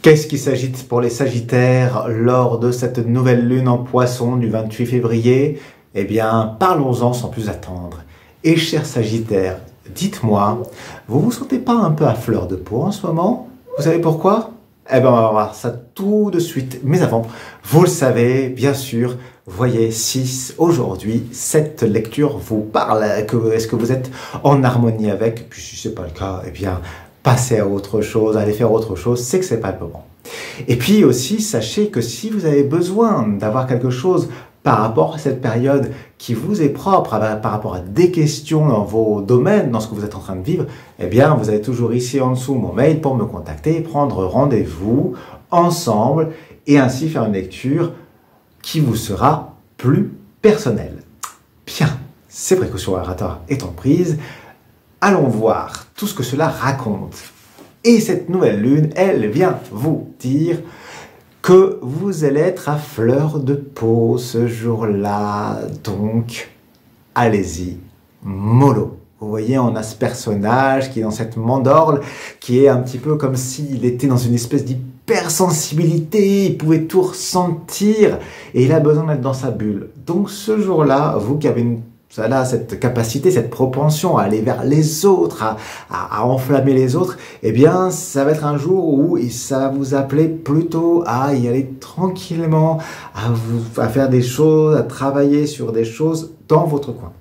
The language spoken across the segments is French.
Qu'est-ce qui s'agite pour les Sagittaires lors de cette nouvelle lune en Poisson du 28 février? Eh bien, parlons-en sans plus attendre. Et chers Sagittaires, dites-moi, vous vous sentez pas un peu à fleur de peau en ce moment? Vous savez pourquoi? Eh bien, on va voir ça tout de suite. Mais avant, vous le savez, bien sûr, voyez, si aujourd'hui cette lecture vous parle, est-ce que vous êtes en harmonie avec? Puis si ce n'est pas le cas, eh bien, passez à autre chose, allez faire autre chose, c'est que ce n'est pas le moment. Et puis aussi, sachez que si vous avez besoin d'avoir quelque chose par rapport à cette période qui vous est propre, par rapport à des questions dans vos domaines, dans ce que vous êtes en train de vivre, eh bien, vous avez toujours ici en dessous mon mail pour me contacter et prendre rendez-vous ensemble et ainsi faire une lecture qui vous sera plus personnelle. Bien, ces précautions oratoires étant prises, allons voir tout ce que cela raconte. Et cette nouvelle lune, elle vient vous dire que vous allez être à fleur de peau ce jour-là. Donc, allez-y, mollo. Vous voyez, on a ce personnage qui est dans cette mandorle, qui est un petit peu comme s'il était dans une espèce d'hypersensibilité, il pouvait tout ressentir, et il a besoin d'être dans sa bulle. Donc ce jour-là, vous qui avez cette capacité, cette propension à aller vers les autres, à enflammer les autres, eh bien, ça va être un jour où ça va vous appeler plutôt à y aller tranquillement, à faire des choses, à travailler sur des choses dans votre coin.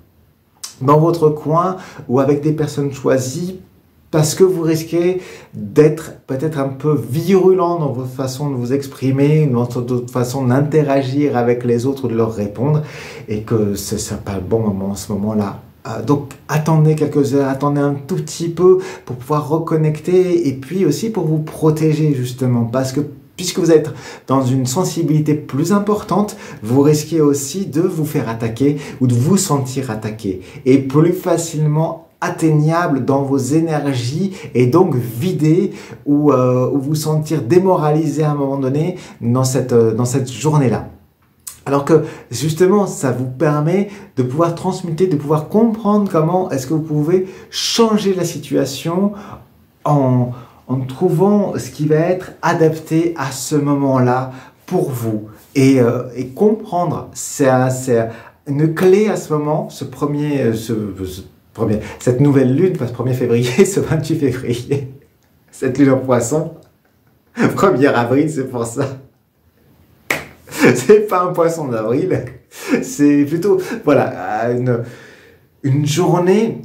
Dans votre coin ou avec des personnes choisies, parce que vous risquez d'être peut-être un peu virulent dans votre façon de vous exprimer, dans votre façon d'interagir avec les autres, de leur répondre, et que ce ne sera pas le bon moment en ce moment-là. Donc attendez quelques heures, attendez un tout petit peu pour pouvoir reconnecter, et puis aussi pour vous protéger justement, parce que puisque vous êtes dans une sensibilité plus importante, vous risquez aussi de vous faire attaquer ou de vous sentir attaqué, et plus facilement atteignable dans vos énergies et donc vidé ou vous sentir démoralisé à un moment donné dans cette journée-là. Alors que justement, ça vous permet de pouvoir transmuter, de pouvoir comprendre comment est-ce que vous pouvez changer la situation en trouvant ce qui va être adapté à ce moment-là pour vous. Et comprendre, c'est une clé à ce moment, cette nouvelle lune, pas ce 1er février, ce 28 février, cette lune en Poisson, 1er avril, c'est pour ça. C'est pas un poisson d'avril, c'est plutôt, voilà, une journée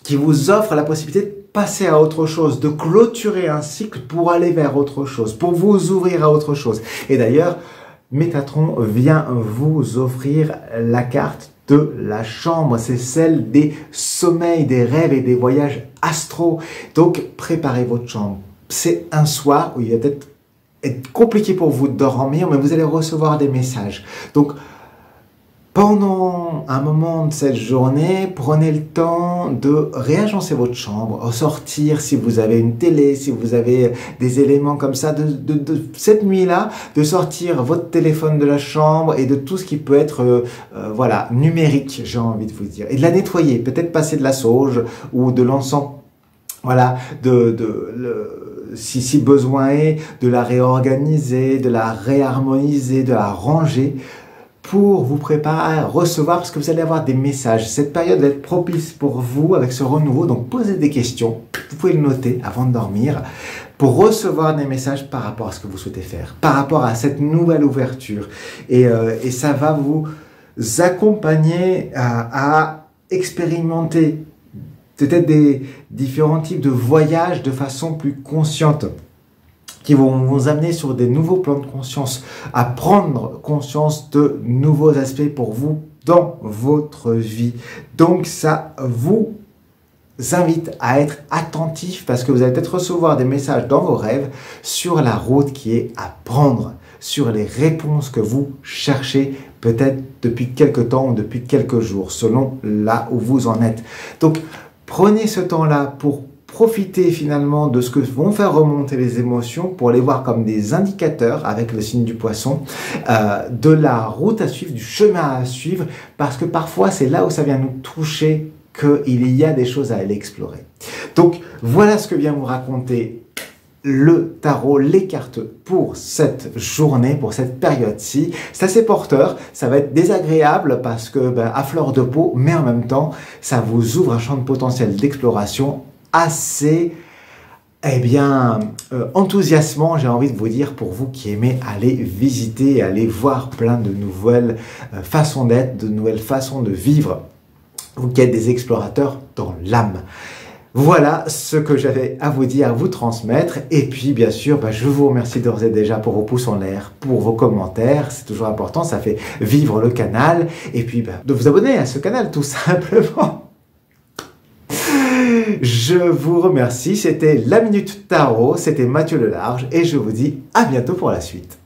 qui vous offre la possibilité de passer à autre chose, de clôturer un cycle pour aller vers autre chose, pour vous ouvrir à autre chose. Et d'ailleurs, Métatron vient vous offrir la carte de la chambre, c'est celle des sommeils, des rêves et des voyages astraux. Donc, préparez votre chambre. C'est un soir où il va peut-être être compliqué pour vous de dormir, mais vous allez recevoir des messages. Donc, pendant un moment de cette journée, prenez le temps de réagencer votre chambre, sortir si vous avez une télé, si vous avez des éléments comme ça, de cette nuit-là, de sortir votre téléphone de la chambre et de tout ce qui peut être voilà, numérique, j'ai envie de vous dire. Et de la nettoyer, peut-être passer de la sauge ou de l'encens, voilà, si besoin est, de la réorganiser, de la réharmoniser, de la ranger, pour vous préparer à recevoir, parce que vous allez avoir des messages. Cette période va être propice pour vous avec ce renouveau, donc posez des questions, vous pouvez le noter avant de dormir, pour recevoir des messages par rapport à ce que vous souhaitez faire, par rapport à cette nouvelle ouverture. Et ça va vous accompagner à expérimenter peut-être des différents types de voyages de façon plus consciente, qui vont vous amener sur des nouveaux plans de conscience, à prendre conscience de nouveaux aspects pour vous dans votre vie. Donc ça vous invite à être attentif parce que vous allez peut-être recevoir des messages dans vos rêves sur la route qui est à prendre, sur les réponses que vous cherchez peut-être depuis quelques temps ou depuis quelques jours, selon là où vous en êtes. Donc prenez ce temps-là pour profiter finalement de ce que vont faire remonter les émotions pour les voir comme des indicateurs avec le signe du poisson, de la route à suivre, du chemin à suivre, parce que parfois c'est là où ça vient nous toucher qu'il y a des choses à aller explorer. Donc voilà ce que vient vous raconter le tarot, les cartes pour cette journée, pour cette période-ci. C'est assez porteur, ça va être désagréable parce que à fleur de peau, mais en même temps, ça vous ouvre un champ de potentiel d'exploration assez enthousiasmant, j'ai envie de vous dire, pour vous qui aimez aller visiter, aller voir plein de nouvelles façons d'être, de nouvelles façons de vivre, vous qui êtes des explorateurs dans l'âme. Voilà ce que j'avais à vous dire, à vous transmettre. Et puis, bien sûr, je vous remercie d'ores et déjà pour vos pouces en l'air, pour vos commentaires. C'est toujours important, ça fait vivre le canal. Et puis, de vous abonner à ce canal, tout simplement. Je vous remercie. C'était la Minute Tarot. C'était Mathieu Lelarge. Et je vous dis à bientôt pour la suite.